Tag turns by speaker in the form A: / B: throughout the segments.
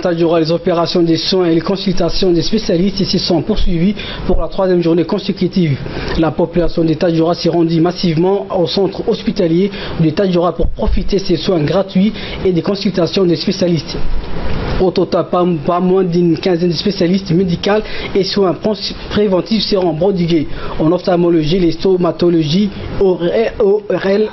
A: Tadjoura, les opérations des soins et les consultations des spécialistes se sont poursuivies pour la troisième journée consécutive. La population de Tadjoura s'est rendue massivement au centre hospitalier de Tadjoura pour profiter de ces soins gratuits et des consultations des spécialistes. Au total, pas moins d'une quinzaine de spécialistes médicaux et soins préventifs seront prodigués en ophtalmologie, les stomatologie, ORL,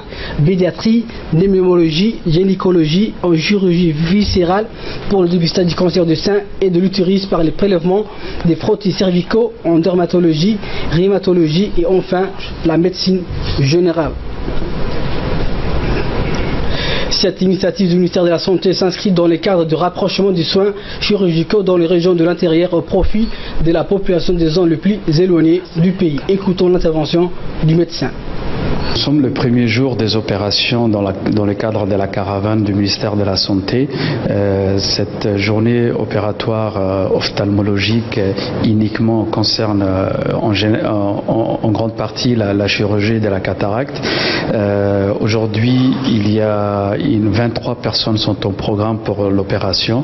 A: pédiatrie, pneumologie, gynécologie, en chirurgie viscérale pour le dépistage du cancer du sein et de l'utérus par les prélèvements des frottis cervicaux, en dermatologie, rhumatologie et enfin la médecine générale. Cette initiative du ministère de la Santé s'inscrit dans le cadre de rapprochement des soins chirurgicaux dans les régions de l'intérieur au profit de la population des zones les plus éloignées du pays. Écoutons l'intervention du médecin.
B: Nous sommes le premier jour des opérations dans le cadre de la caravane du ministère de la Santé. Cette journée opératoire ophtalmologique uniquement concerne en grande partie la chirurgie de la cataracte. Aujourd'hui, il y a 23 personnes sont au programme pour l'opération.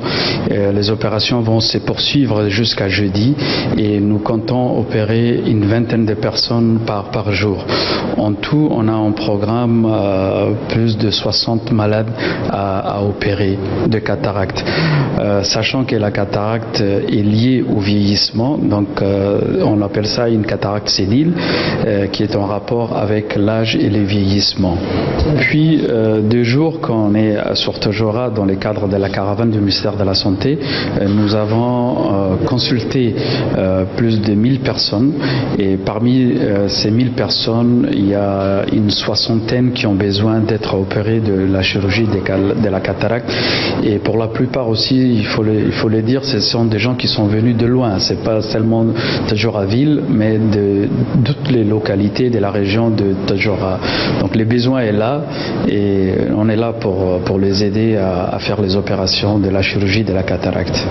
B: Les opérations vont se poursuivre jusqu'à jeudi et nous comptons opérer une vingtaine de personnes par jour. En tout, on a en programme plus de 60 malades à opérer de cataracte. Sachant que la cataracte est liée au vieillissement, donc on appelle ça une cataracte sénile qui est en rapport avec l'âge et le vieillissement. Puis 2 jours qu'on est sur Tadjoura dans le cadre de la caravane du ministère de la Santé, nous avons consulté plus de 1000 personnes et parmi ces 1000 personnes, il y a une soixantaine qui ont besoin d'être opérés de la chirurgie de la cataracte et pour la plupart aussi, il faut le dire, ce sont des gens qui sont venus de loin, c'est pas seulement Tadjoura ville, mais de toutes les localités de la région de Tadjoura. Donc le besoin est là et on est là pour les aider à faire les opérations de la chirurgie de la cataracte.